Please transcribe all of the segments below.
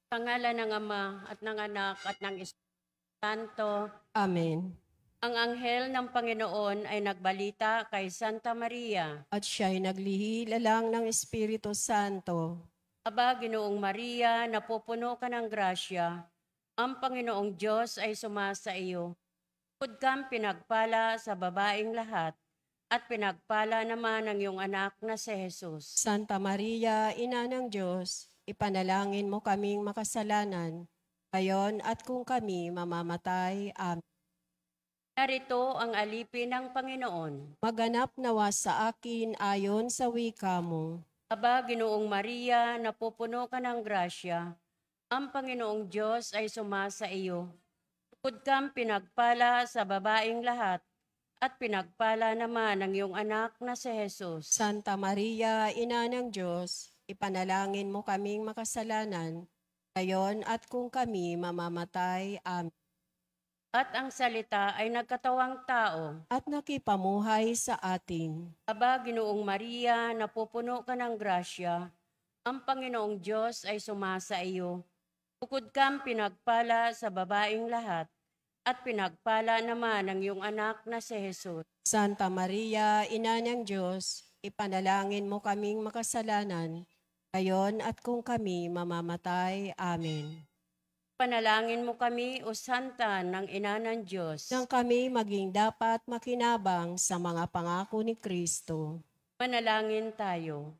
Sa ngalan ng Ama at ng Anak at ng Espiritu Santo. Amen. Ang anghel ng Panginoon ay nagbalita kay Santa Maria. At siya'y naglihilalang ng Espiritu Santo. Aba, Ginoong Maria, napupuno ka ng grasya. Ang Panginoong Diyos ay sumasa iyo. Bukod kang pinagpala sa babaeng lahat, at pinagpala naman ang iyong anak na si Jesus. Santa Maria, Ina ng Diyos, ipanalangin mo kaming makasalanan, ngayon at kung kami mamamatay. Amen. Narito ang alipin ng Panginoon. Maganap nawa sa akin ayon sa wika mo. Aba, Ginoong Maria, napupuno ka ng grasya. Ang Panginoong Diyos ay sumasa iyo. Bukod kang pinagpala sa babaeng lahat, at pinagpala naman ang iyong anak na si Jesus. Santa Maria, Ina ng Diyos, ipanalangin mo kaming makasalanan, ngayon at kung kami mamamatay. Amen. At ang salita ay nagkatawang tao. At nakipamuhay sa atin. Aba, Ginoong Maria, napupuno ka ng grasya. Ang Panginoong Diyos ay sumasa iyo. Bukod kang pinagpala sa babaeng lahat, at pinagpala naman ang iyong anak na si Jesus. Santa Maria, Ina ng Diyos, ipanalangin mo kaming makasalanan, ngayon at kung kami mamamatay. Amen. Panalangin mo kami, O Santa ng Ina ng Diyos. Nang kami maging dapat makinabang sa mga pangako ni Kristo. Manalangin tayo.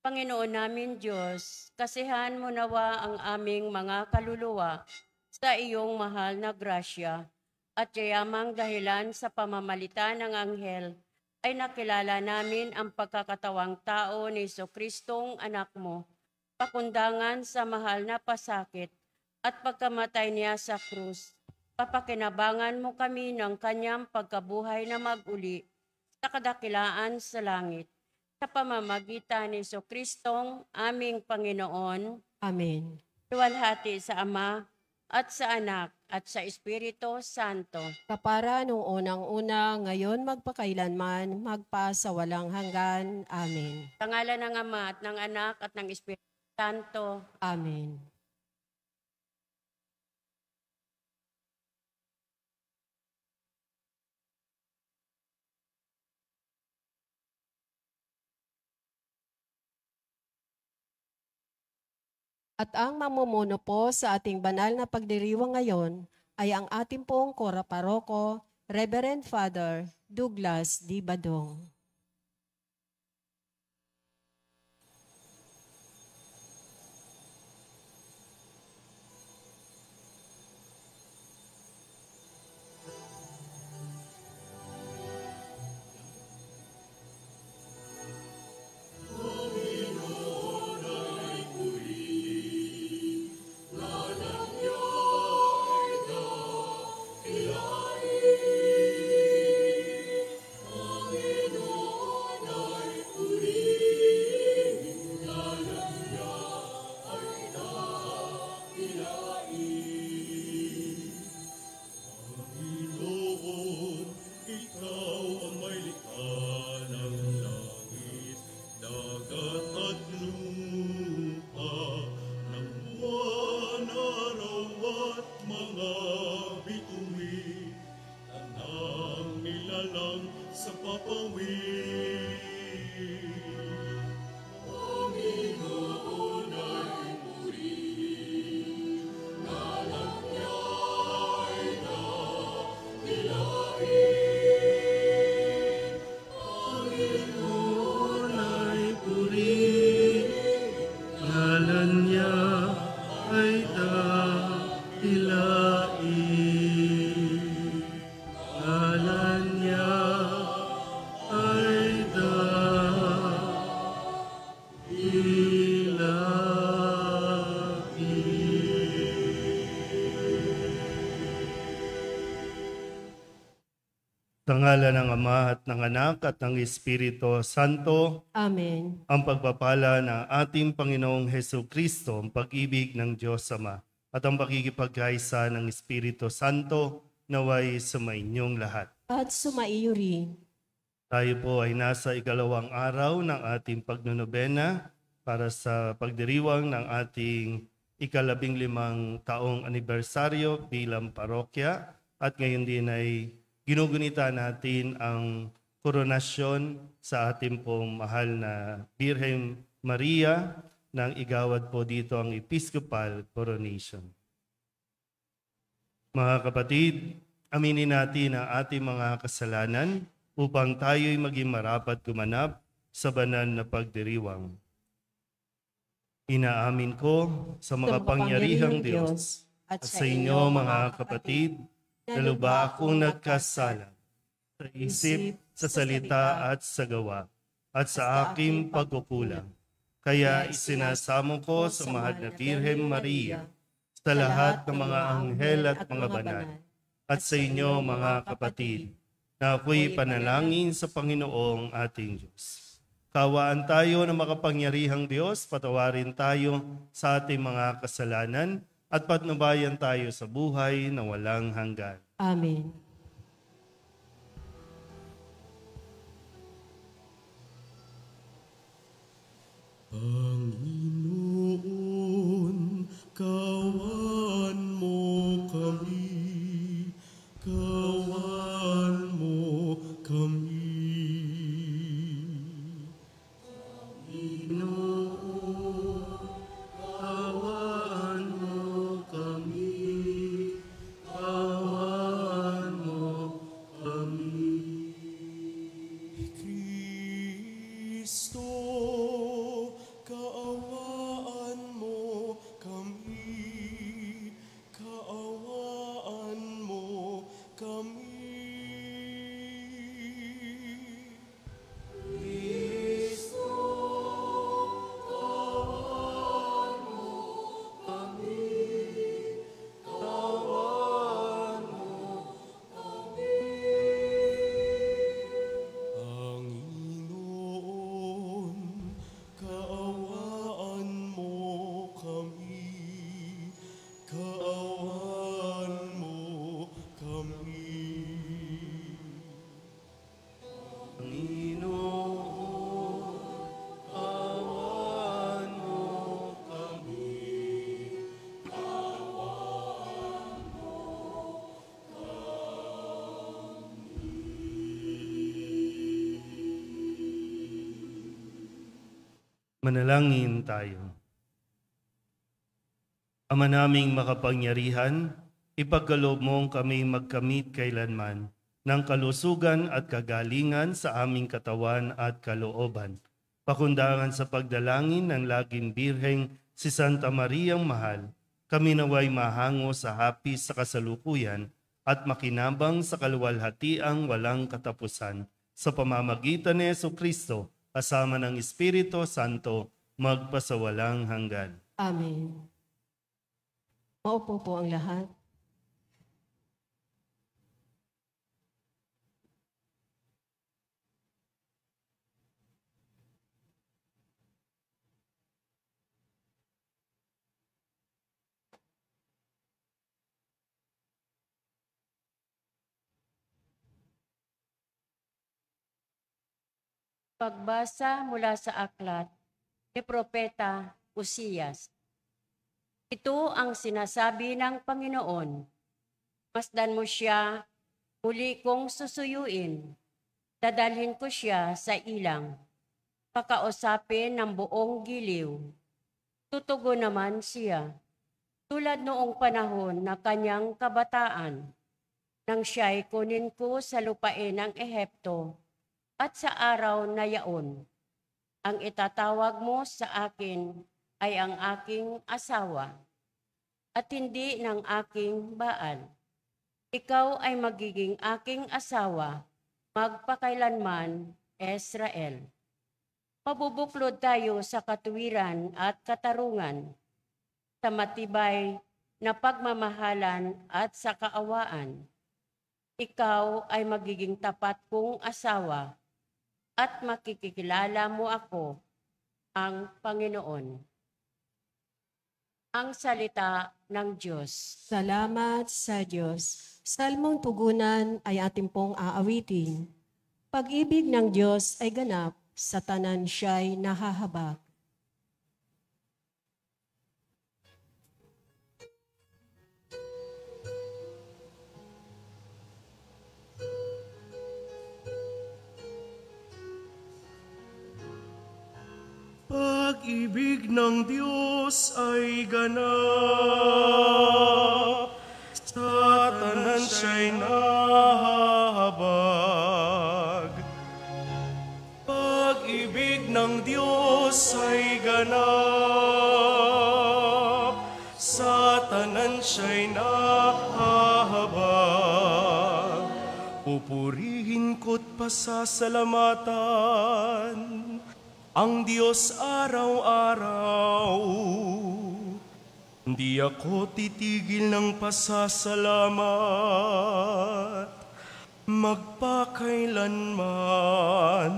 Panginoon namin Diyos, kasihan mo nawa ang aming mga kaluluwa sa iyong mahal na grasya, at yayamang dahilan sa pamamalita ng anghel ay nakilala namin ang pagkakatawang tao ni Jesucristong anak mo, pakundangan sa mahal na pasakit at pagkamatay niya sa krus. Papakinabangan mo kami ng kanyang pagkabuhay na mag-uli sa kadakilaan sa langit, sa pamamagitan ni Jesucristong aming Panginoon. Amen. Luwalhati sa Ama at sa Anak at sa Espiritu Santo. Kapara nung unang-una, ngayon magpakailanman, magpasawalang hanggan. Amen. Sa ngalan ng Ama at ng Anak at ng Espiritu Santo. Amen. At ang mamumuno po sa ating banal na pagdiriwang ngayon ay ang ating pong kora-paroko, Reverend Father Douglas D. Badong. Sa ngalan ng Ama at ng Anak at ng Espiritu Santo. Amen. Ang pagpapala ng ating Panginoong Hesukristo, ang pag-ibig ng Diyos Ama, at ang pakikipagkaisa ng Espiritu Santo naway sumainyong lahat. At sumaiyo rin. Tayo po ay nasa ikalawang araw ng ating pagnonobena para sa pagdiriwang ng ating ika-15 taong anibersaryo bilang parokya at ngayon din ay ginugunita natin ang koronasyon sa ating pong mahal na Birhen Maria nang igawad po dito ang Episcopal Coronation. Mga kapatid, aminin natin ang ating mga kasalanan upang tayo'y maging marapat gumanap sa banal na pagdiriwang. Inaamin ko sa makapangyarihang Diyos at sa inyo mga kapatid, na lubha akong nagkasala sa isip, sa salita at sa gawa, at sa aking pagkukulang. Kaya isinasamo ko sa mahal na Birhen Maria, sa lahat ng mga anghel at mga banal, at sa inyo mga kapatid, na ako'y panalangin sa Panginoong ating Diyos. Kawaan tayo ng makapangyarihang Diyos, patawarin tayo sa ating mga kasalanan, at patnubayan tayo sa buhay na walang hanggan. Amen. Panginoon, kawan mo kami, kawan mo kami. Panginoon, kawan mo kami, kawan mo kami. Kristo, kaawaan mo kami, kaawaan mo kami. Kristo, kaawaan mo kami, kaawaan mo kami. Panginoon, kaawaan mo kami, kaawaan mo kami. Panginoon, kaawaan mo kami, kaawaan mo Manalangin tayo. Ama naming makapangyarihan, ipagkaloob mong kami magkamit kailanman ng kalusugan at kagalingan sa aming katawan at kalooban. Pakundangan sa pagdalangin ng laging birheng si Santa Mariang Mahal, kami naway mahango sa hapis sa kasalukuyan at makinabang sa kaluwalhatiang walang katapusan. Sa pamamagitan ni Jesucristo, kasama ng Espiritu Santo, magpasawalang hanggan. Amen. Maupo po ang lahat. Pagbasa mula sa aklat ni Propeta Uzias. Ito ang sinasabi ng Panginoon. Masdan mo siya, muli kong susuyuin. Dadalhin ko siya sa ilang. Pakausapin ng buong giliw. Tutugon naman siya. Tulad noong panahon na kanyang kabataan, nang siya'y kunin ko sa lupain ng Ehipto, at sa araw na yaon, ang itatawag mo sa akin ay ang aking asawa, at hindi ng aking baal. Ikaw ay magiging aking asawa, magpakailanman, Israel. Mabubuklod tayo sa katuwiran at katarungan, sa matibay na pagmamahalan at sa kaawaan. Ikaw ay magiging tapat kong asawa, at makikilala mo ako, ang Panginoon. Ang salita ng Diyos. Salamat sa Diyos. Salmong tugunan ay ating pong aawitin. Pag-ibig ng Diyos ay ganap, sa tanan siya'y nahahabag. Pag-ibig ng Diyos ay ganap, sa tanan siya'y nahahabag. Pag-ibig ng Diyos ay ganap, sa tanan siya'y nahahabag. Pupurihin ko't pasasalamatan ang Diyos araw-araw. Di ako titigil ng pasasalamat magpakailanman.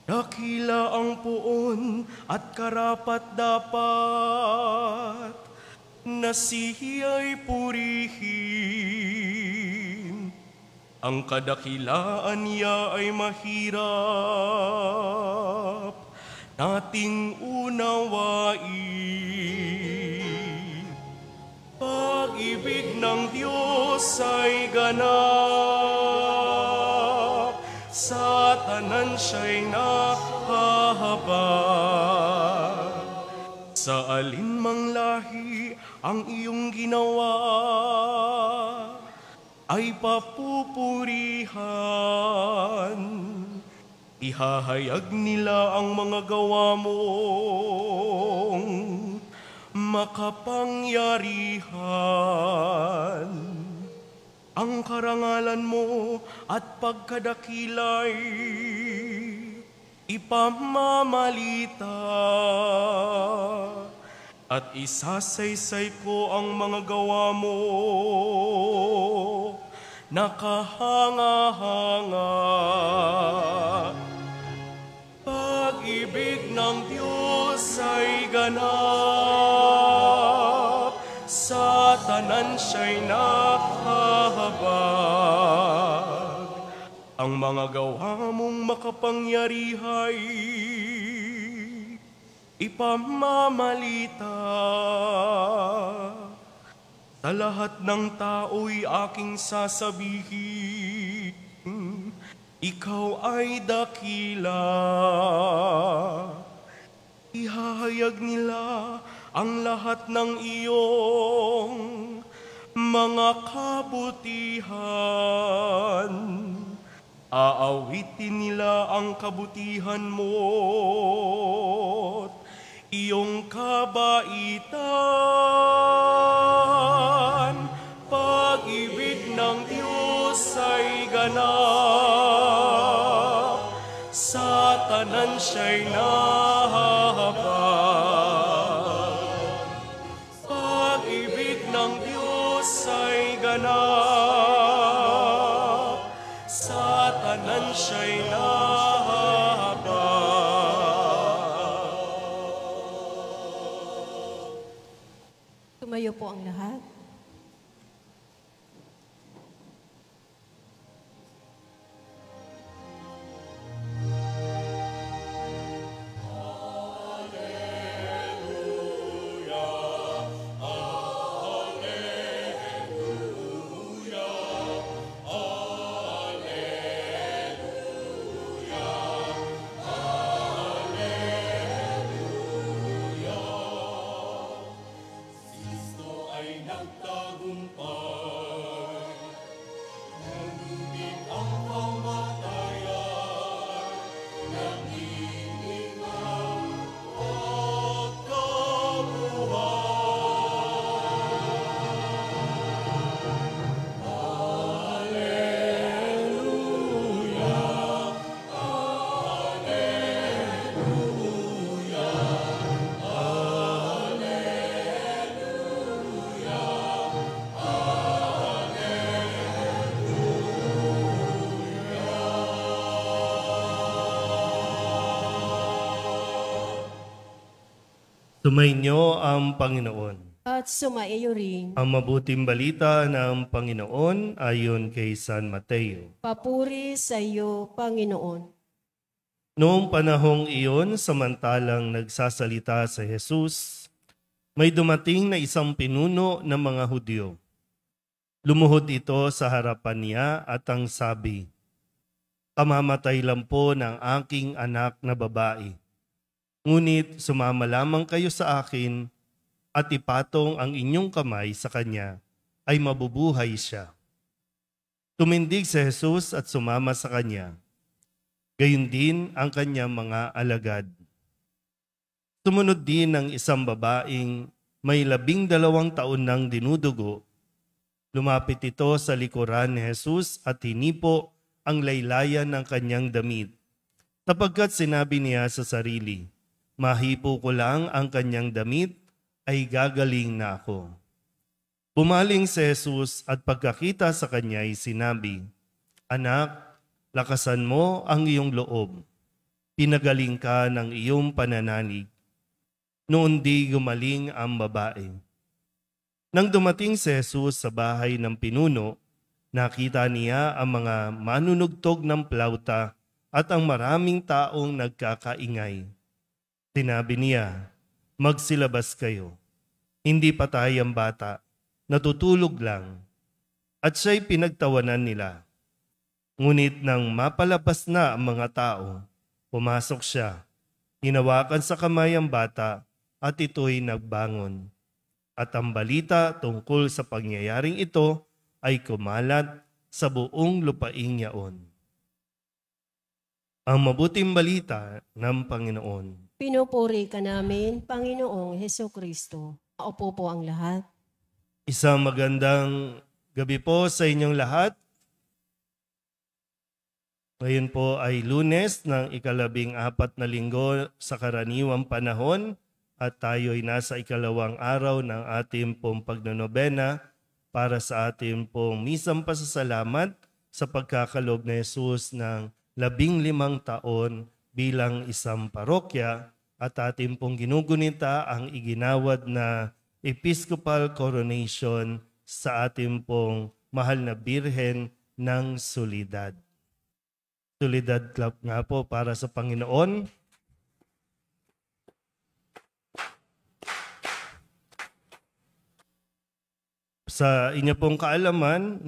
Dakila ang puon at karapat-dapat na siya'y purihin. Ang kadakilaan niya ay mahirap nating unawain. Pag-ibig ng Diyos ay ganap, sa tanan siya'y nahahabag. Sa alinmang lahi ang iyong ginawa ay papupurihan. Ihahayag nila ang mga gawa mong makapangyarihan. Ang karangalan mo at pagkadakilay ipamamalita. At isasaysay ko ang mga gawa mo, nakahanga-hanga. Pag-ibig ng Diyos ay ganap, sa tanan siya'y nakahabag. Ang mga gawa mong makapangyarihay ipamamalita. Sa lahat ng tao'y aking sasabihin, ikaw ay dakila. Ihahayag nila ang lahat ng iyong mga kabutihan. Aawitin nila ang kabutihan mo't iyong kabaitan. Pag-ibig ng Diyos ay ganap, sa tanan siya'y nahahabag. Pag-ibig ng Diyos ay ganap, sa tanan siya'y nahahabag. Tumayo po ang lahat. Sumainyo ang Panginoon. At sumaiyo rin. Ang mabuting balita ng Panginoon ayon kay San Mateo. Papuri sa iyo, Panginoon. Noong panahong iyon, samantalang nagsasalita si Jesus, may dumating na isang pinuno ng mga Hudyo. Lumuhod ito sa harapan niya at ang sabi, "Kamamatay lang po ng aking anak na babae. Ngunit sumama lamang kayo sa akin at ipatong ang inyong kamay sa kanya, ay mabubuhay siya. Tumindig si Jesus at sumama sa kanya. Gayon din ang kanyang mga alagad. Sumunod din ang isang babaeng may 12 taon nang dinudugo. Lumapit ito sa likuran ni Jesus at hinipo ang laylayan ng kanyang damit, sapagkat sinabi niya sa sarili, mahipo ko lang ang kanyang damit, ay gagaling na ako. Bumaling si Jesus at pagkakita sa kanya ay sinabi, Anak, lakasan mo ang iyong loob. Pinagaling ka ng iyong pananalig. Noon di gumaling ang babae. Nang dumating si Jesus sa bahay ng pinuno, nakita niya ang mga manunugtog ng plauta at ang maraming taong nagkakaingay. Sinabi niya, magsilabas kayo. Hindi patay ang bata, natutulog lang. At siya'y pinagtawanan nila. Ngunit nang mapalabas na ang mga tao, pumasok siya, hinawakan sa kamay ang bata at ito'y nagbangon. At ang balita tungkol sa pangyayaring ito ay kumalat sa buong lupaing yaon. Ang mabuting balita ng Panginoon. Pinupuri ka namin, Panginoong Hesukristo. Maupo po ang lahat. Isang magandang gabi po sa inyong lahat. Ngayon po ay Lunes ng 14 na linggo sa karaniwang panahon at tayo ay nasa 2nd araw ng ating pong pagnonobena para sa ating pong misang pasasalamat sa pagkakaloob ni Jesus ng 15 taon bilang isang parokya at ating pong ginugunita ang iginawad na Episcopal Coronation sa ating pong mahal na Birhen ng Solidad. Solidad Club nga po para sa Panginoon. Sa inyo pong kaalaman,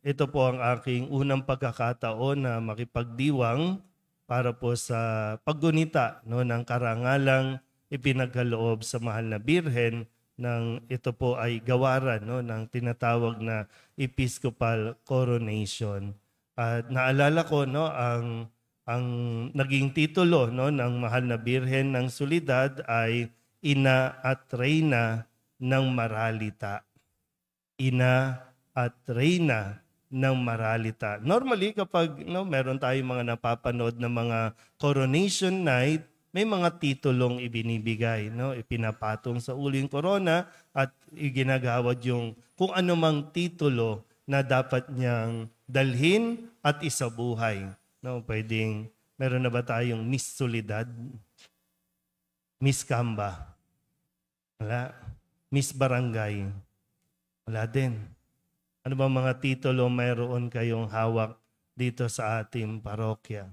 ito po ang aking unang pagkakataon na makipagdiwang para po sa paggunita ng karangalang ipinagkaloob sa mahal na Birhen ng ito po ay gawaran ng tinatawag na Episcopal Coronation. At naalala ko ang naging titulo ng mahal na Birhen ng Solidad ay Ina at Reyna ng Maralita. Ina at Reyna ng Maralita. Normally kapag meron tayong mga napapanood na mga coronation night, may mga titulong ibinibigay, ipinapatong sa uling korona at iginagawad yung kung anumang titulo na dapat niyang dalhin at isabuhay. Pwedeng, meron na ba tayong Miss Solidad? Miss Kamba? Wala. Miss Barangay? Wala din. Ano ba mga titulo mayroon kayong hawak dito sa ating parokya?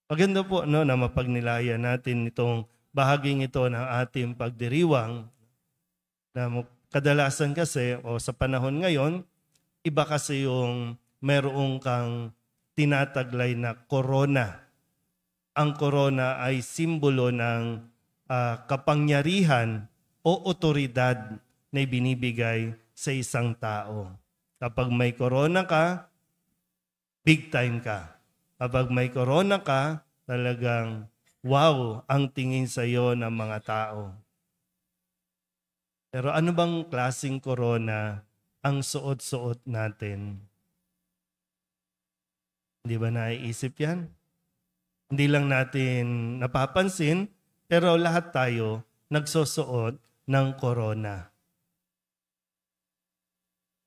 Maganda po na mapagnilayan natin itong bahaging ito ng ating pagdiriwang na kadalasan kasi sa panahon ngayon, iba kasi yung mayroong kang tinataglay na korona. Ang korona ay simbolo ng kapangyarihan o otoridad na ibinibigay sa isang tao. Kapag may korona ka, big time ka. Kapag may korona ka, talagang wow ang tingin sa iyo ng mga tao. Pero ano bang klaseng korona ang suot-suot natin? Hindi ba naiisip yan? Hindi lang natin napapansin, pero lahat tayo nagsusuot ng korona.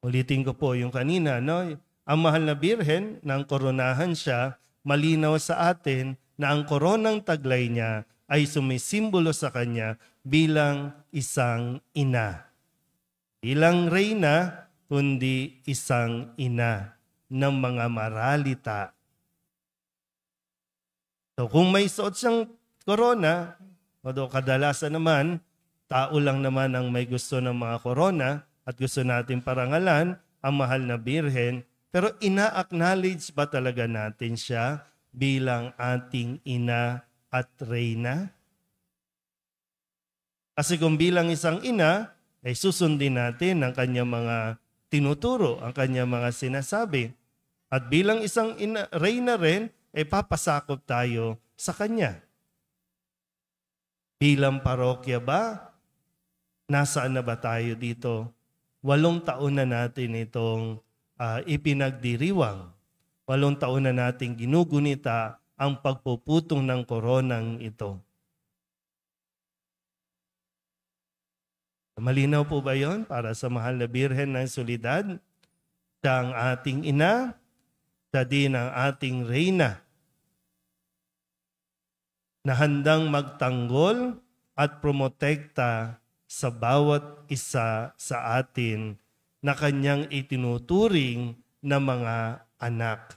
Ulitin ko po yung kanina, ang mahal na Birhen, nang koronahan siya, malinaw sa atin na ang koronang taglay niya ay sumisimbolo sa kanya bilang isang ina. Bilang reyna, kundi isang ina ng mga maralita. So kung may suot siyang korona, kadalasan naman, tao lang naman ang may gusto ng mga korona at gusto natin parangalan ang mahal na Birhen, pero ina-acknowledge ba talaga natin siya bilang ating ina at reyna? Kasi kung bilang isang ina, ay susundin natin ang kanyang mga tinuturo, ang kanyang mga sinasabi. At bilang isang reyna rin, ay papasakop tayo sa kanya. Bilang parokya ba? Nasaan na ba tayo dito? 8 taon na natin itong ipinagdiriwang. 8 taon na natin ginugunita ang pagpuputong ng koronang ito. Malinaw po ba yon para sa mahal na Birhen ng Soledad? Siya ang ating ina, siya din ang ating reyna na handang magtanggol at promotekta sa bawat isa sa atin na kanyang itinuturing na mga anak.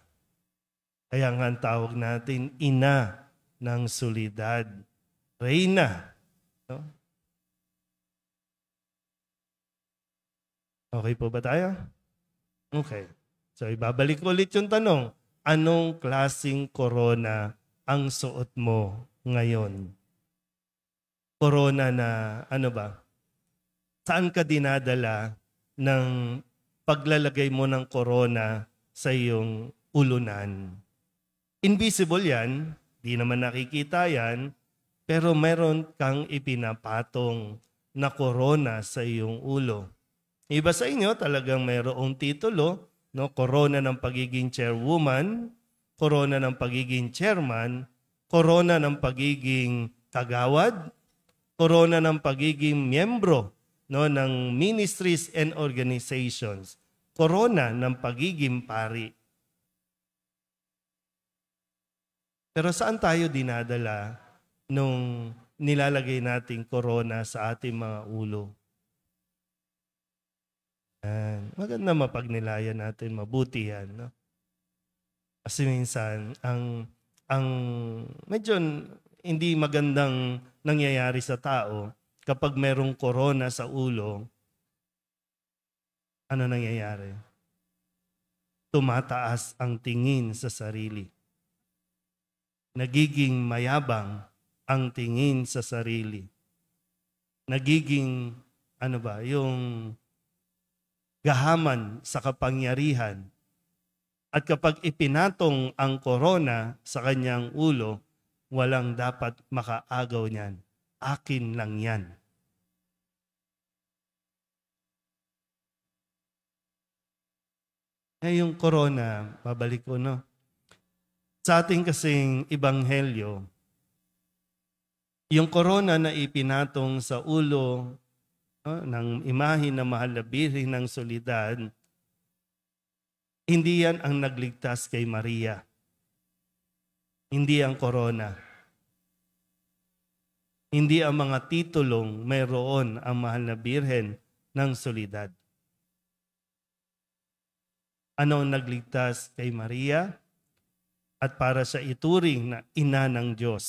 Kaya nga ang tawag natin, ina ng Soledad. Reyna. No? Okay po ba tayo? Okay. So ibabalik ko ulit yung tanong. Anong klaseng korona ang suot mo ngayon? Korona na ano ba? Saan ka dinadala ng paglalagay mo ng korona sa iyong ulunan? Invisible yan, di naman nakikita yan, pero meron kang ipinapatong na korona sa iyong ulo. Iba sa inyo talagang mayroong titulo, no? Korona ng pagiging chairwoman, korona ng pagiging chairman, korona ng pagiging kagawad, korona ng pagiging miyembro, no, ng ministries and organizations, korona ng pagiging pari. Pero saan tayo dinadala nung nilalagay nating korona sa ating mga ulo? Maganda mapagnilayan natin, mabuti yan. No? Kasi minsan, ang medyo hindi magandang nangyayari sa tao, kapag merong korona sa ulo, ano nangyayari? Tumataas ang tingin sa sarili. Nagiging mayabang ang tingin sa sarili. Nagiging, yung gahaman sa kapangyarihan. At kapag ipinatong ang korona sa kanyang ulo, walang dapat makaagaw niyan. Akin lang yan. Yung korona, babalik ko, no? Sa ating kasing ebanghelyo, yung korona na ipinatong sa ulo ng imahe na mahal na Birhen ng Soledad, hindi yan ang nagligtas kay Maria. Hindi ang korona. Hindi ang mga titulong mayroon ang mahal na Birhen ng Soledad. Ano ang nagligtas kay Maria? At para sa ituring na ina ng Diyos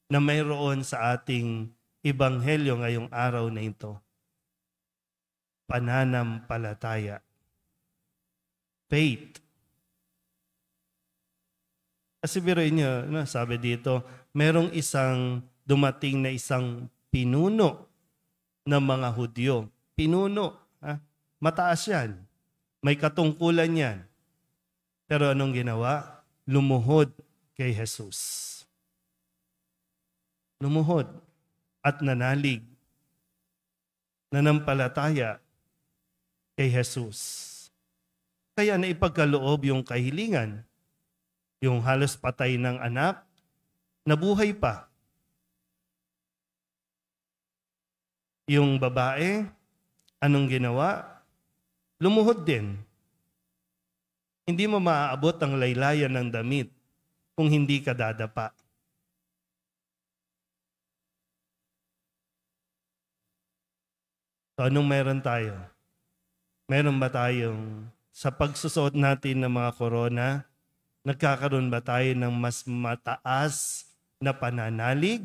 na mayroon sa ating ebanghelyo ngayong araw na ito. Pananampalataya. Faith. Kasi biruin nyo, sabi dito, merong dumating na isang pinuno ng mga Hudyo. Pinuno. Mataas yan. May katungkulan yan. Pero anong ginawa? Lumuhod kay Jesus. Lumuhod at nanalig. Nanampalataya kay Jesus. Kaya naipagkaloob yung kahilingan. Yung halos patay ng anak, nabuhay pa. Yung babae, anong ginawa? Lumuhod din. Hindi mo maaabot ang laylayan ng damit kung hindi ka dadapa. So anong meron tayo? Meron ba tayong, sa pagsusuot natin ng mga korona, nagkakaroon ba tayo ng mas mataas na pananalig?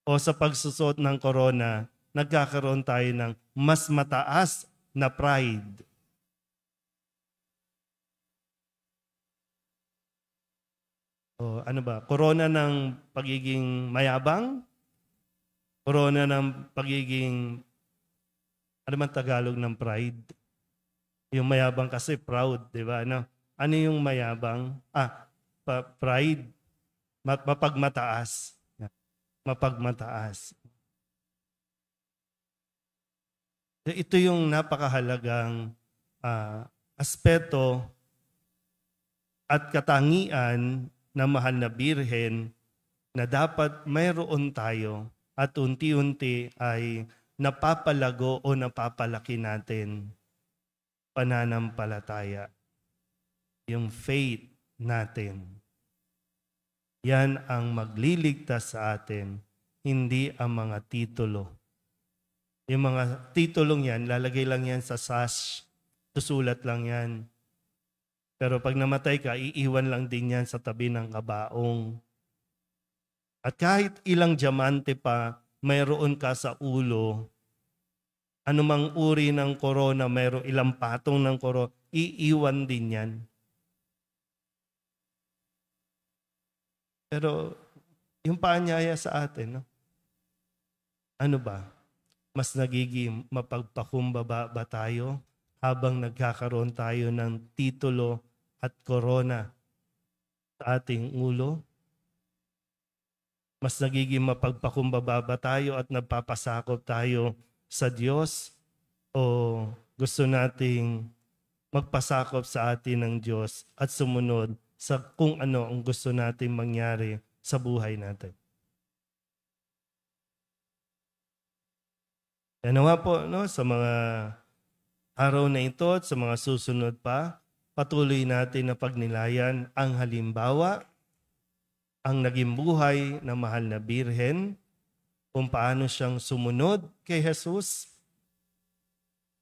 O sa pagsusuot ng korona, nagkakaroon tayo ng mas mataas na pride? O ano ba? Korona ng pagiging mayabang? Corona ng pagiging, ano man Tagalog ng pride? Yung mayabang kasi proud, di ba? Ano yung mayabang? Pride. Mapagmataas. Mapagmataas. Ito yung napakahalagang aspeto at katangian ng mahal na birhen na dapat mayroon tayo at unti-unti ay napapalago o napapalaki natin pananampalataya. Yung faith natin. Yan ang magliligtas sa atin, hindi ang mga titulo. Yung mga titulong yan, lalagay lang yan sa sash, susulat lang yan. Pero pag namatay ka, iiwan lang din yan sa tabi ng kabaong. At kahit ilang diamante pa mayroon ka sa ulo, anumang uri ng corona, mayroong ilang patong ng corona, iiwan din yan. Pero yung paanyaya sa atin, no? Ano ba? Mas nagiging mapagpakumbaba ba tayo habang nagkakaroon tayo ng titulo at corona sa ating ulo? Mas nagiging mapagpakumbaba ba tayo at nagpapasakop tayo sa Diyos? O gusto nating magpasakop sa atin ng Diyos at sumunod sa kung ano ang gusto nating mangyari sa buhay natin? Yan nawa po, no, sa mga araw na ito at sa mga susunod pa, patuloy natin na pagnilayan ang halimbawa, ang naging buhay ng mahal na birhen, kung paano siyang sumunod kay Jesus,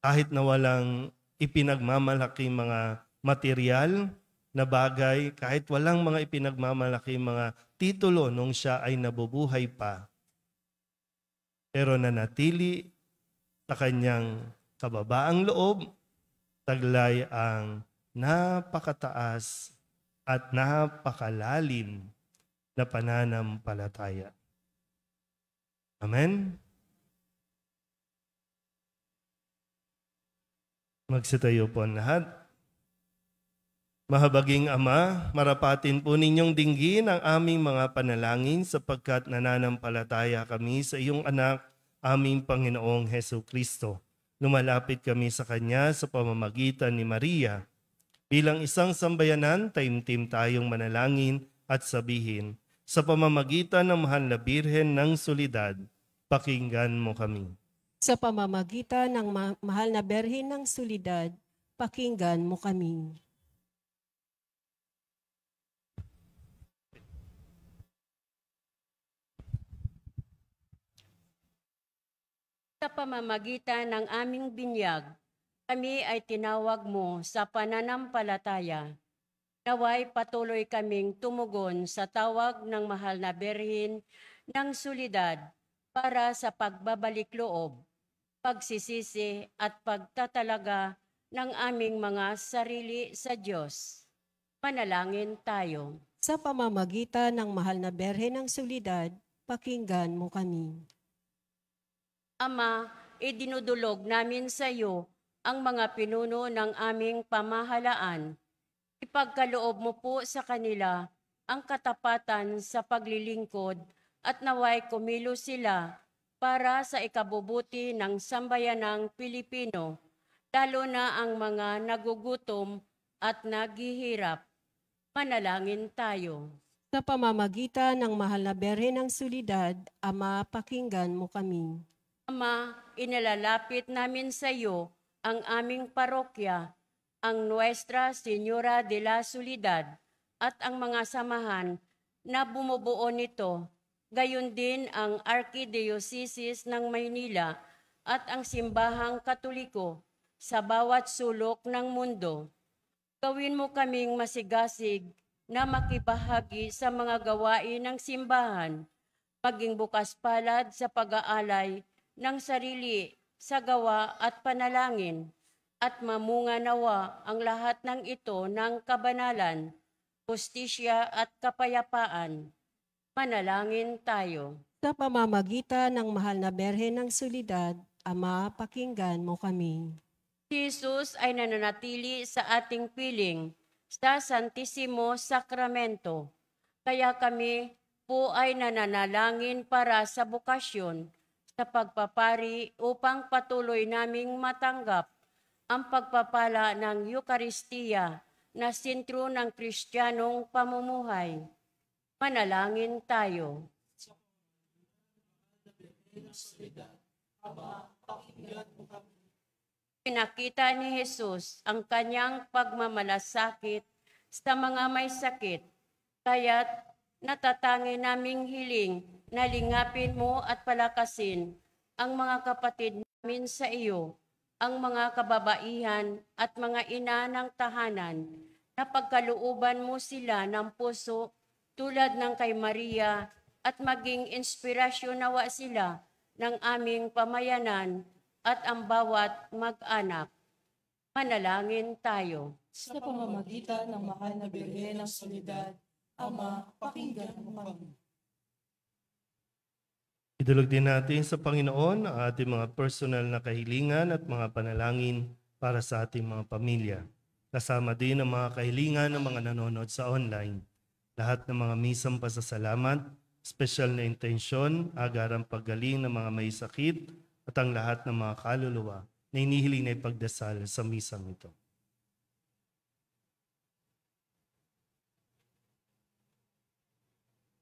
kahit na walang ipinagmamalaking mga material na bagay, kahit walang mga ipinagmamalaking mga titulo nung siya ay nabubuhay pa, pero nanatili sa kanyang kababaang loob, taglay ang napakataas at napakalalim na pananampalataya. Amen? Magsitayo po ang lahat. Mahabaging Ama, marapatin po ninyong dinggin ang aming mga panalangin sapagkat nananampalataya kami sa iyong anak, aming Panginoong Hesus Kristo. Lumalapit kami sa Kanya sa pamamagitan ni Maria. Bilang isang sambayanan, taimtim tayong manalangin at sabihin, sa pamamagitan ng mahal na Birhen ng Solidad, pakinggan mo kami. Sa pamamagitan ng mahal na Birhen ng Solidad, pakinggan mo kami. Sa pamamagitan ng aming binyag, kami ay tinawag mo sa pananampalataya. Naway patuloy kaming tumugon sa tawag ng mahal na Birhen ng Solidad para sa pagbabalik loob, pagsisisi at pagtatalaga ng aming mga sarili sa Diyos. Manalangin tayo. Sa pamamagitan ng mahal na Birhen ng Solidad, pakinggan mo kami. Ama, idinudulog namin sa iyo ang mga pinuno ng aming pamahalaan. Ipagkaloob mo po sa kanila ang katapatan sa paglilingkod at naway kumilos sila para sa ikabubuti ng sambayanang Pilipino, lalo na ang mga nagugutom at naghihirap. Manalangin tayo. Sa pamamagitan ng mahal na Birhen ng Solidad, Ama, pakinggan mo kami. Ama, inalalapit namin sa iyo ang aming parokya, ang Nuestra Señora de la Soledad at ang mga samahan na bumubuo nito, gayon din ang Archdiocese ng Maynila at ang Simbahang Katoliko sa bawat sulok ng mundo. Gawin mo kaming masigasig na makibahagi sa mga gawain ng simbahan, maging bukas palad sa pag-aalay ng sarili sa gawa at panalangin, at mamunga nawa ang lahat ng ito ng kabanalan, hustisya at kapayapaan. Manalangin tayo. Sa pamamagitan ng mahal na Berhen ng Solidad, Ama, pakinggan mo kami. Si Jesus ay nananatili sa ating piling sa Santissimo Sacramento. Kaya kami po ay nananalangin para sa bukasyon sa pagpapari upang patuloy naming matanggap ang pagpapala ng Eukaristiya na sentro ng Kristiyanong pamumuhay. Manalangin tayo. Pinakita ni Jesus ang kanyang pagmamalasakit sa mga may sakit, kaya't natatangi naming hiling na lingapin mo at palakasin ang mga kapatid namin sa iyo, ang mga kababaihan at mga ina ng tahanan, na pagkalooban mo sila ng puso tulad ng kay Maria at maging inspirasyon nawa sila ng aming pamayanan at ang bawat mag-anak. Manalangin tayo. Sa pamamagitan ng mahal na Birhen ng Solidad, Ama, pakinggan mo kami. Idulog din natin sa Panginoon ang ating mga personal na kahilingan at mga panalangin para sa ating mga pamilya. Kasama din ang mga kahilingan ng mga nanonood sa online. Lahat ng mga misang pasasalamat, special na intensyon, agarang paggaling ng mga may sakit, at ang lahat ng mga kaluluwa na hinihiling na ipagdasal sa misang ito.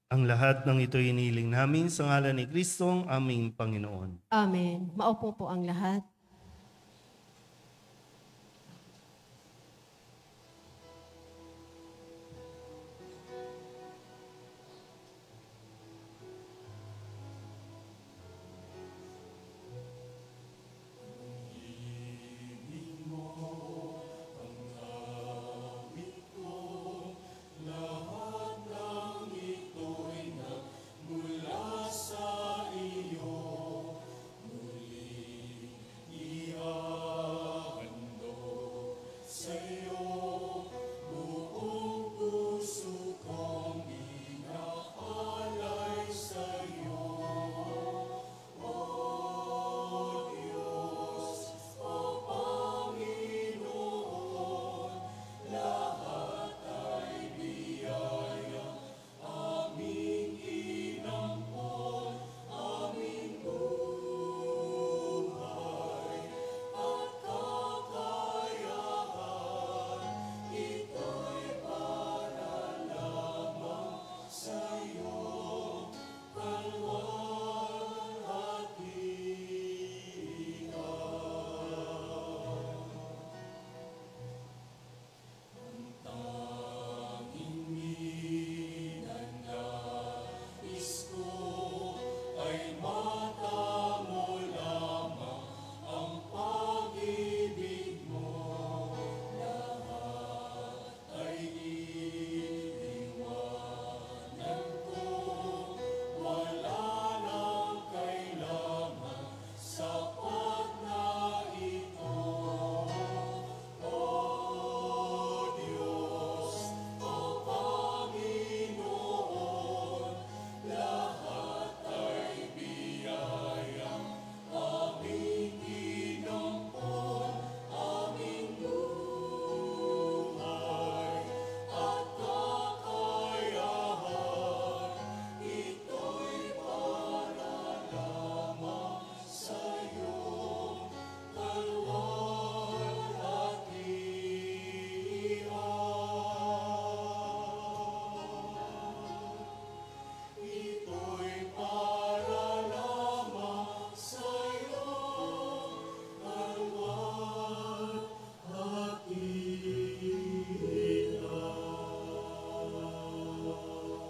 Ang lahat ng ito hinihiling namin sa ngalan ni Kristong aming Panginoon. Amen. Maupo po ang lahat.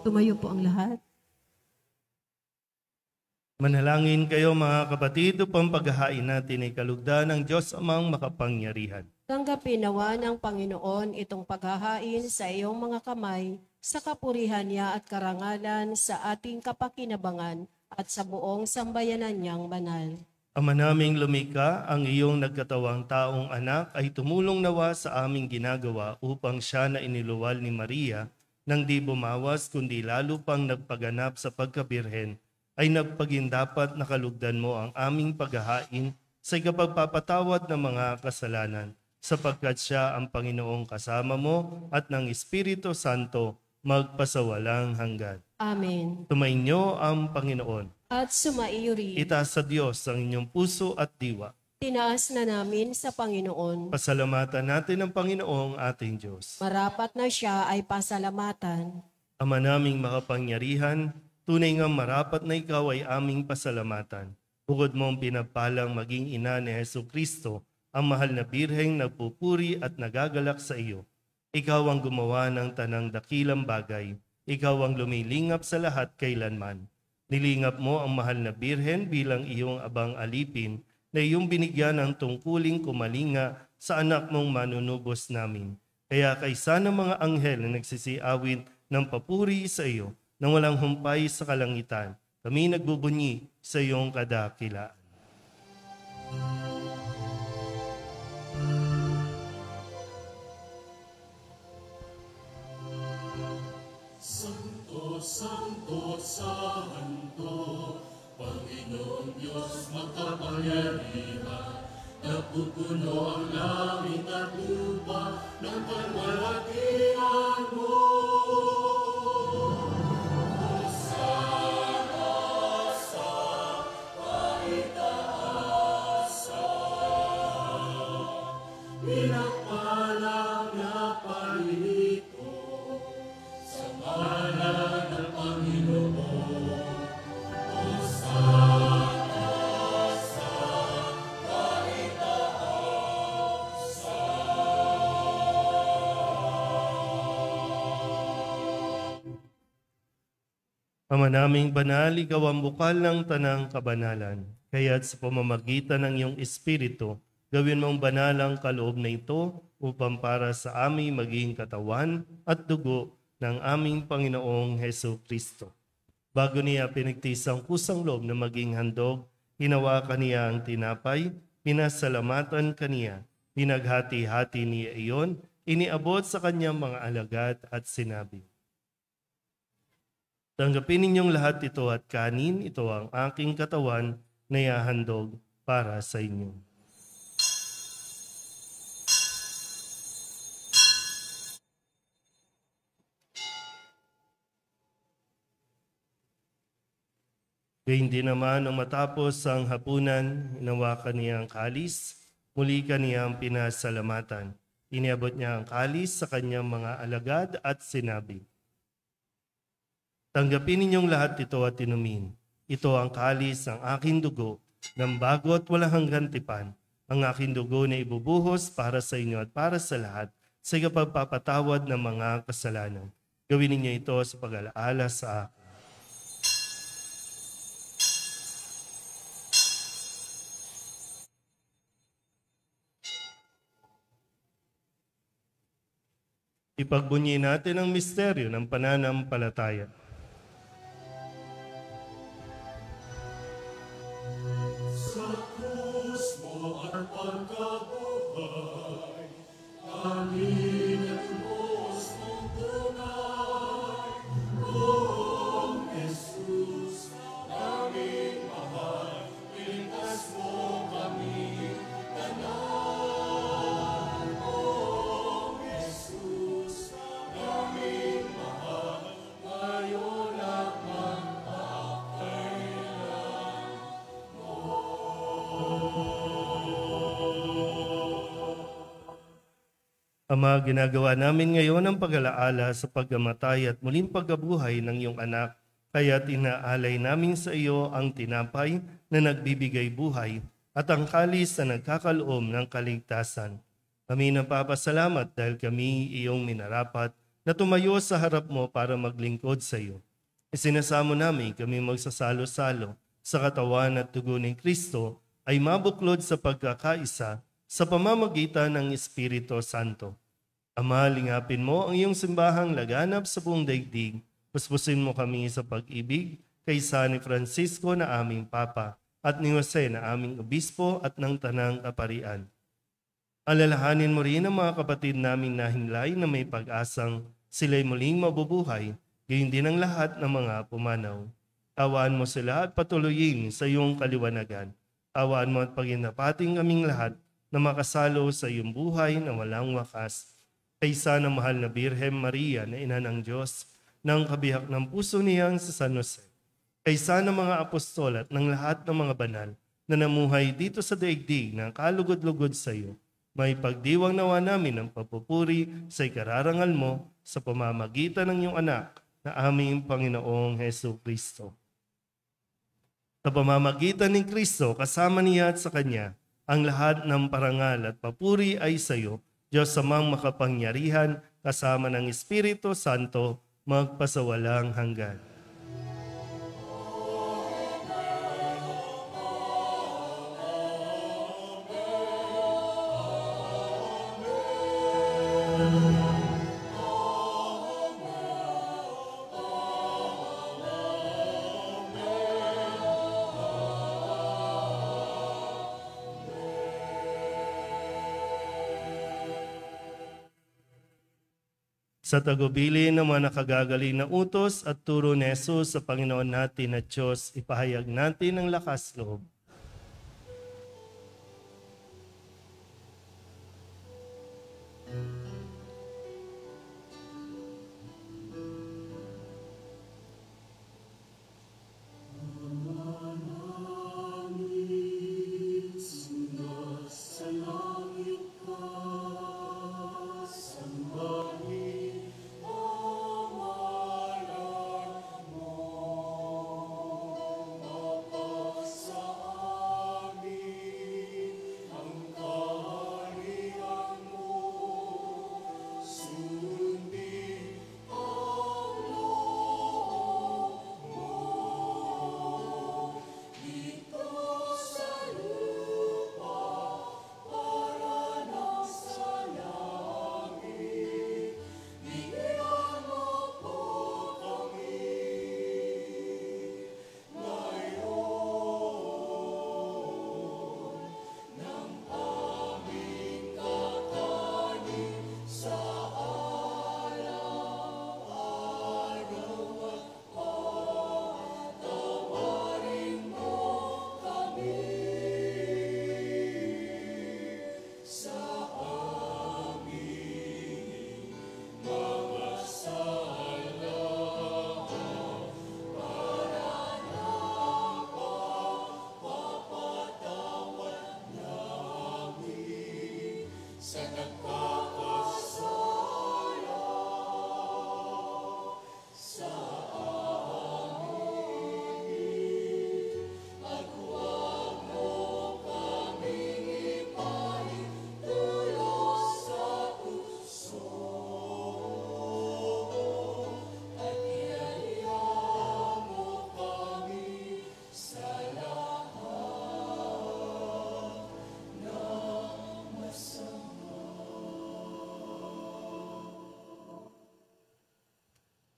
Tumayo po ang lahat. Manalangin kayo mga kapatid upang paghahain natin ay kalugdan ng Diyos amang makapangyarihan. Tanggapin nawa ng Panginoon itong paghahain sa iyong mga kamay sa kapurihan niya at karangalan sa ating kapakinabangan at sa buong sambayanan niyang banal. Ama naming lumikha, ang iyong nagkatawang taong anak ay tumulong nawa sa aming ginagawa upang siya na iniluwal ni Maria nang di bumawas kundi lalo pang nagpaganap sa pagkabirhen ay nagpagindapat na kalugdan mo ang aming paghahain sa ikapagpapatawad ng mga kasalanan, sapagkat siya ang Panginoong kasama mo at ng Espiritu Santo magpasawalang hanggan. Amen. Tumainyo ang Panginoon. At sumaiyo rin. Itaas sa Diyos ang inyong puso at diwa. Tinaas na namin sa Panginoon. Pasalamatan natin ang Panginoong ating Diyos. Marapat na siya ay pasalamatan. Ama naming makapangyarihan, tunay nga marapat na ikaw ay aming pasalamatan. Bukod mong pinagpalang maging ina ni Jesucristo, ang mahal na birheng nagpupuri at nagagalak sa iyo. Ikaw ang gumawa ng tanang dakilang bagay. Ikaw ang lumilingap sa lahat kailanman. Nilingap mo ang mahal na birhen bilang iyong abang alipin na iyong binigyan ng tungkuling kumalinga sa anak mong manunubos namin. Kaya kaysa ng mga anghel na nagsisiawit ng papuri sa iyo nang walang humpay sa kalangitan, kami nagbubunyi sa iyong kadakilaan. Santo, Santo, Santo, Panginoong Diyos makapangyarihan, napupuno ang langit at lupa ng kalwalhatian mo. Hosana sa kaitaasan, pinagpalang na palito sa ngalan ng Panginoon. Ama naming banal, ikaw ang bukal ng tanang kabanalan. Kaya't sa pamamagitan ng iyong Espiritu, gawin mong banal ang kaloob na ito upang para sa aming maging katawan at dugo ng aming Panginoong Jesucristo. Bago niya pinagtiis ang kusang loob na maging handog, hinawakan niya ang tinapay, pinasalamatan kaniya, pinaghati-hati niya iyon, iniabot sa kanyang mga alagad at sinabi, tanggapin ninyong lahat ito at kanin, ito ang aking katawan na ihahandog para sa inyo. Gayun din naman nang matapos ang hapunan, hinawakan niya ang kalis, muli kaniyang pinasalamatan. Iniabot niya ang kalis sa kanyang mga alagad at sinabi, tanggapin ninyong lahat ito at inumin. Ito ang kalis ng aking dugo, ng bago at walang hanggang tipan. Ang aking dugo na ibubuhos para sa inyo at para sa lahat sa ikapagpapatawad ng mga kasalanan. Gawin ninyo ito sa pag-alaala sa akin. Ipagbunyi natin ang misteryo ng pananampalataya. Sa krus mo ang pagkabuhay, amin at lubos mong tunay. Noong Jesus, naming mahal, iligtas mo kami, tanan. Noong Jesus, naming mahal, ngayon at magpakailan. Ama, ginagawa namin ngayon ang pag-alaala sa pagkamatay at muling pagkabuhay ng iyong anak, kaya't inaalay namin sa iyo ang tinapay na nagbibigay buhay at ang kalis na nagkakaloob ng kaligtasan. Kami napapasalamat dahil kami iyong minarapat na tumayo sa harap mo para maglingkod sa iyo. Isinasamo namin kami magsasalo-salo sa katawan at dugo ni Kristo ay mabuklod sa pagkakaisa sa pamamagitan ng Espiritu Santo. Ama, lingapin mo ang iyong simbahang laganap sa buong daigdig. Puspusin mo kami sa pag-ibig kaysa ni Francisco na aming Papa at ni Jose na aming Obispo at ng Tanang Kaparian. Alalahanin mo rin ang mga kapatid naming nahinlay na may pag-asang sila'y muling mabubuhay, gayon din ang lahat ng mga pumanaw. Tawaan mo sila at patuloyin sa iyong kaliwanagan. Tawaan mo at paginapating kaming lahat na makasalo sa iyong buhay na walang wakas. Kaysa ng mahal na Birhen Maria na ina ng Diyos, ng kabihak ng puso niyang sa San Jose. Kaysa ng mga apostol at ng lahat ng mga banal na namuhay dito sa daigdig na kalugod-lugod sa iyo, may pagdiwang nawa namin ng papupuri sa ikararangal mo sa pamamagitan ng iyong anak na aming Panginoong Hesu Kristo. Sa pamamagitan ni Kristo, kasama niya at sa Kanya, ang lahat ng parangal at papuri ay sa iyo, Diyos amang makapangyarihan, kasama ng Espiritu Santo, magpasawalang hanggan. Sa tagubili ng mga nakagagaling na utos at turo ni Jesus sa Panginoon natin at Diyos, ipahayag natin ang lakas loob.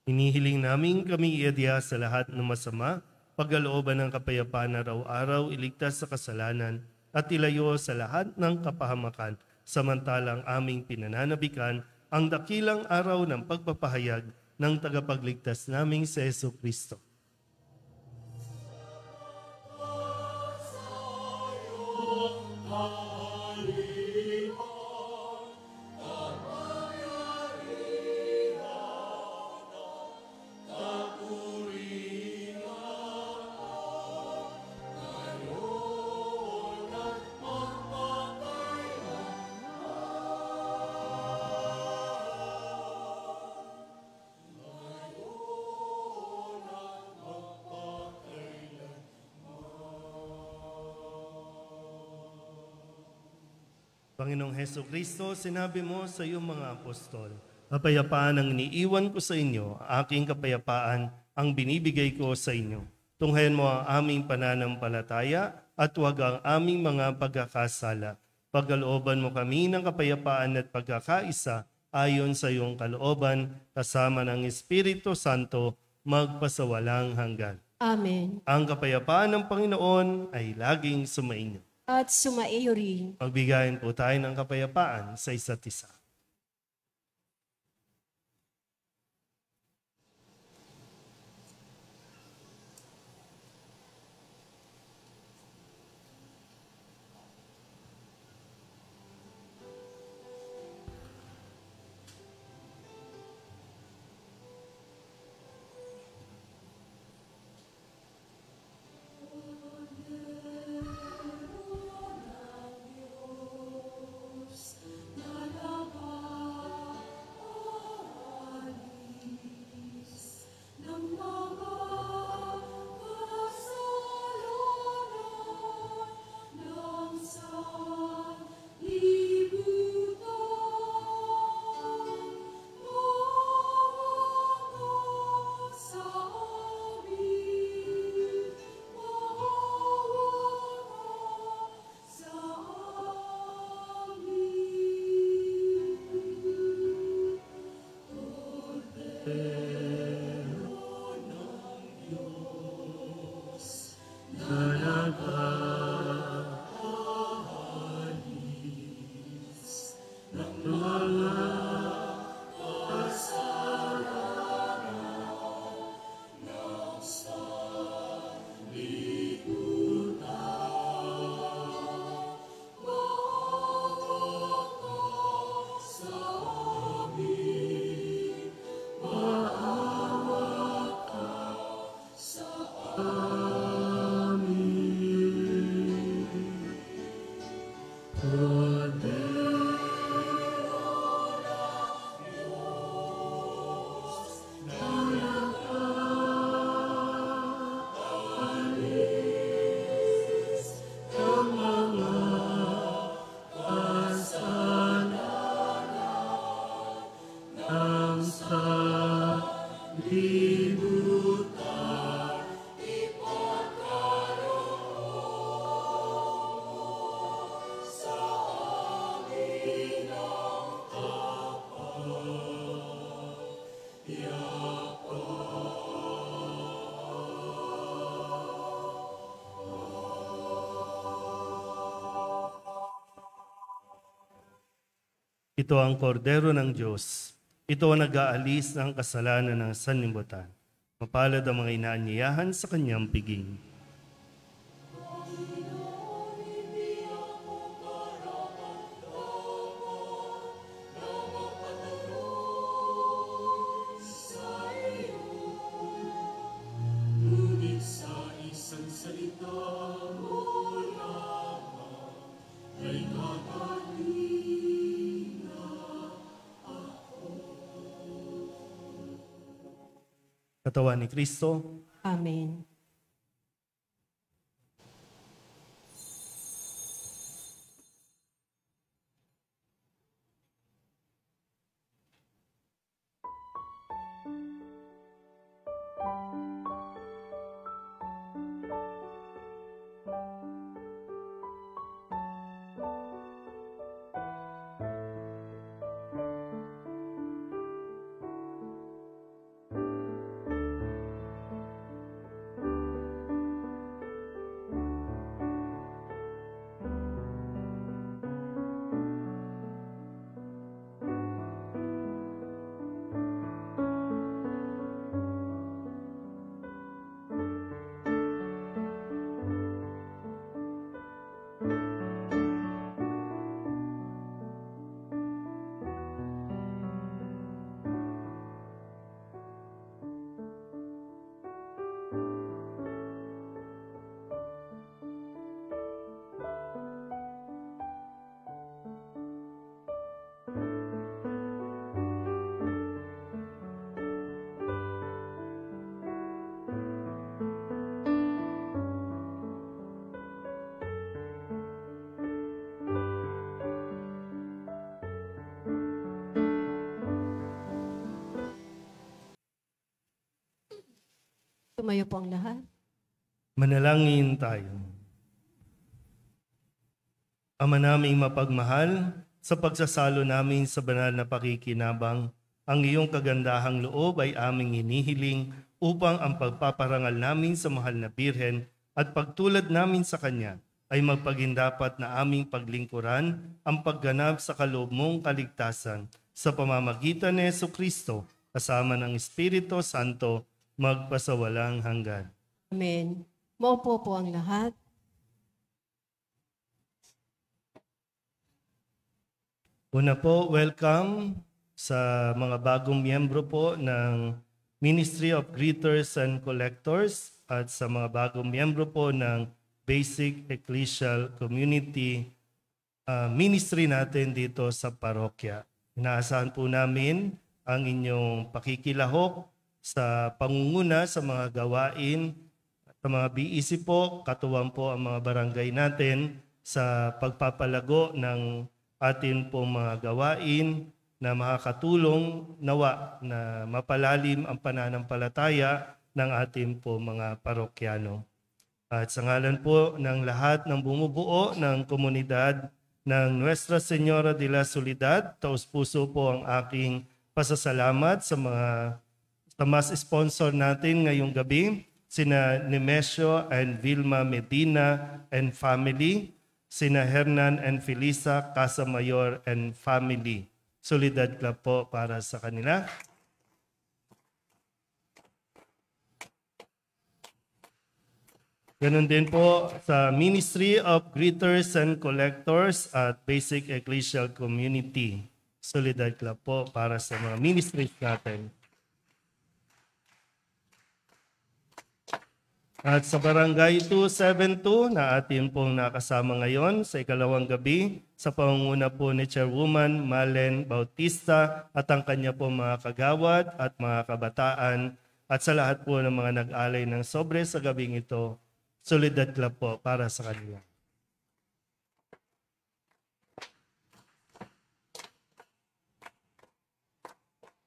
Hinihiling namin kami iadya sa lahat ng masama, pagkalooban ng kapayapaan araw-araw, iligtas sa kasalanan, at ilayo sa lahat ng kapahamakan, samantalang aming pinananabikan ang dakilang araw ng pagpapahayag ng tagapagligtas naming si Hesu Kristo. Panginoong Hesu Kristo, sinabi mo sa iyong mga apostol, kapayapaan ang iniiwan ko sa inyo, aking kapayapaan ang binibigay ko sa inyo. Tunghayan mo ang aming pananampalataya at huwag ang aming mga pagkakasala. Pagkalooban mo kami ng kapayapaan at pagkakaisa ayon sa iyong kalooban, kasama ng Espiritu Santo, magpasawalang hanggan. Amen. Ang kapayapaan ng Panginoon ay laging sumainyo. At sumaiyo rin. Magbigayin po tayo ng kapayapaan sa isa't isa. Ito ang kordero ng Diyos. Ito ang nag-aalis ng kasalanan ng sanlibutan. Mapalad ang mga inaanyayahan sa kanyang piging. Ngunit sa isang salita mo lamang ay kakalinga. Katawan ni Kristo, Amen. Tumayo po ang lahat. manalangin tayo. Ama naming mapagmahal, sa pagsasalo namin sa banal na pakikinabang, ang iyong kagandahang loob ay aming hinihiling upang ang pagpaparangal namin sa mahal na Birhen at pagtulad namin sa Kanya ay magpagindapat na aming paglingkuran ang pagganap sa kaloob mong kaligtasan sa pamamagitan ni Jesucristo kasama ng Espiritu Santo magpasawalang hanggan. Amen. Maupo po ang lahat. Una po, welcome sa mga bagong miyembro po ng Ministry of Greeters and Collectors at sa mga bagong miyembro po ng Basic Ecclesial Community Ministry natin dito sa parokya. Inaasahan po namin ang inyong pakikilahok sa pangunguna sa mga gawain at sa mga BEC po, katuwang po ang mga barangay natin sa pagpapalago ng atin pong mga gawain na makakatulong nawa na mapalalim ang pananampalataya ng ating po mga parokyano. At sa ngalan po ng lahat ng bumubuo ng komunidad ng Nuestra Señora de la Soledad, taos puso po ang aking pasasalamat sa mga Sa mas sponsor natin ngayong gabi, sina Nemesio and Vilma Medina and family, sina Hernan and Felisa Casamayor and family. Solidad Club po para sa kanila. Ganon din po sa Ministry of Greeters and Collectors at Basic Ecclesial Community. Solidad Club po para sa mga ministries natin. At sa Barangay 272 na atin pong nakasama ngayon sa ikalawang gabi, sa pangunguna po ni Chairwoman Malen Bautista at ang kanya po mga kagawad at mga kabataan at sa lahat po ng mga nag-alay ng sobre sa gabing ito, Solidad Club po para sa kanila.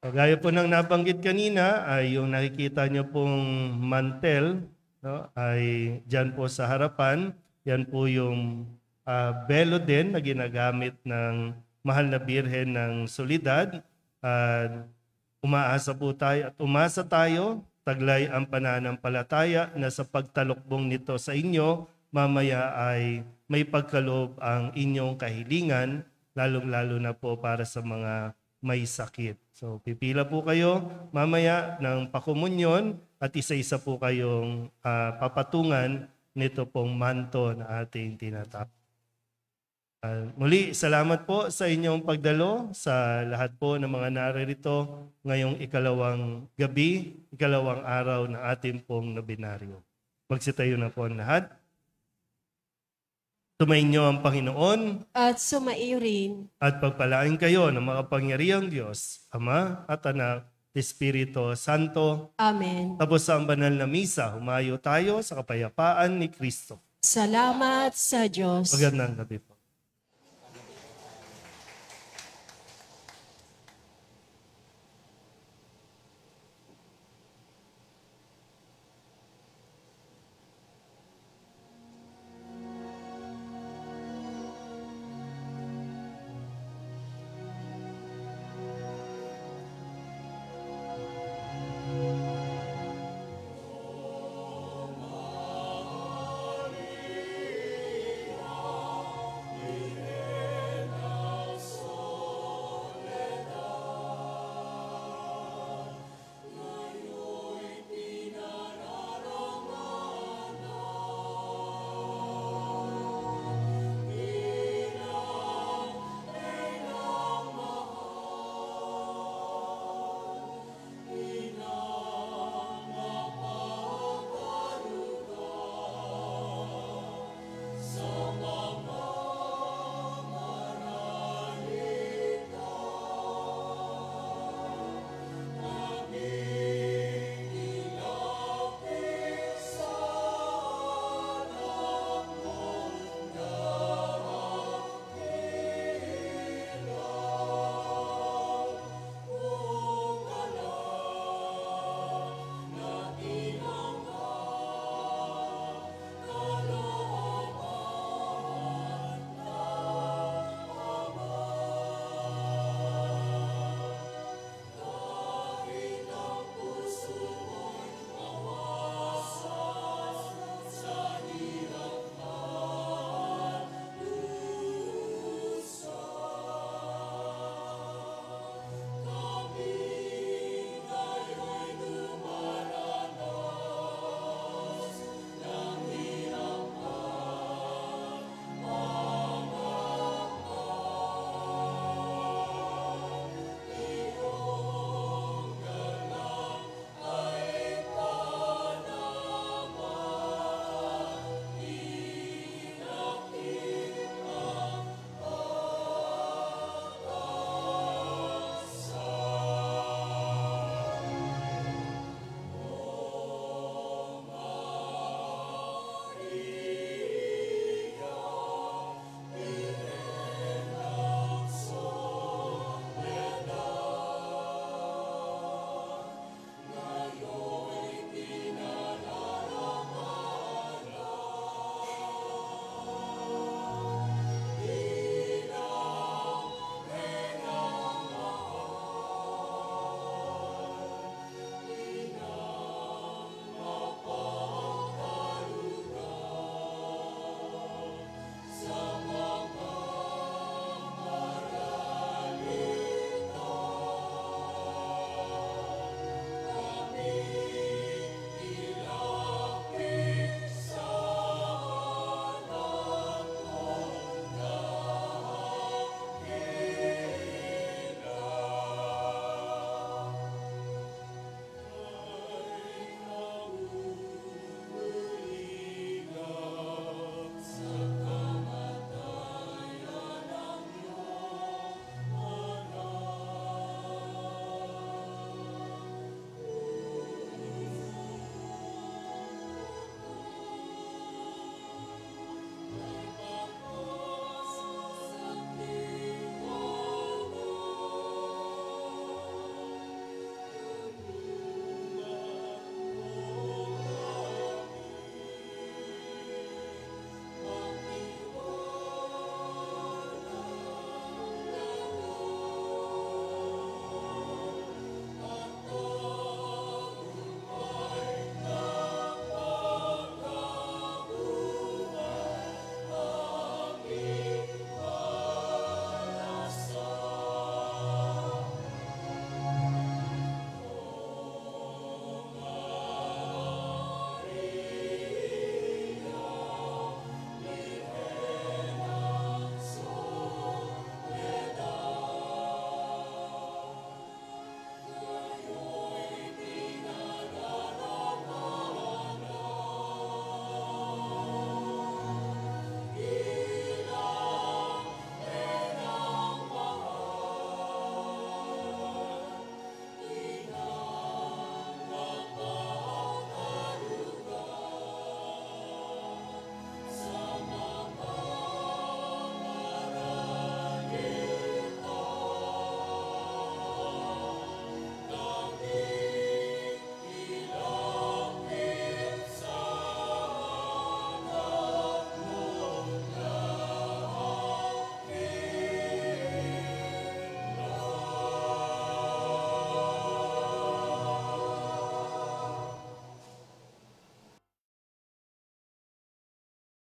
Gaya po ng nabanggit kanina ay yung nakikita nyo pong mantel, no, ay dyan po sa harapan. Yan po yung belo din na ginagamit ng Mahal na Birhen ng Solidad. Umaasa po tayo at umasa tayo, taglay ang pananampalataya na sa pagtalukbong nito sa inyo, mamaya ay may pagkaloob ang inyong kahilingan, lalong-lalo na po para sa mga may sakit. So pipila po kayo mamaya ng pakomunyon at isa-isa po kayong papatungan nito pong manto na ating tinatap. Muli, salamat po sa inyong pagdalo sa lahat po ng mga naririto ngayong ikalawang gabi, ikalawang araw ng ating pong nobinaryo. Magsitayo na po ang lahat. Tumainyo ang Panginoon At sumaiyo rin at pagpalain kayo ng makapangyarihang Diyos, Ama at Anak, Espiritu Santo. Amen. Tapos sa banal na misa, humayo tayo sa kapayapaan ni Kristo. Salamat sa Diyos. Magandang gabi po.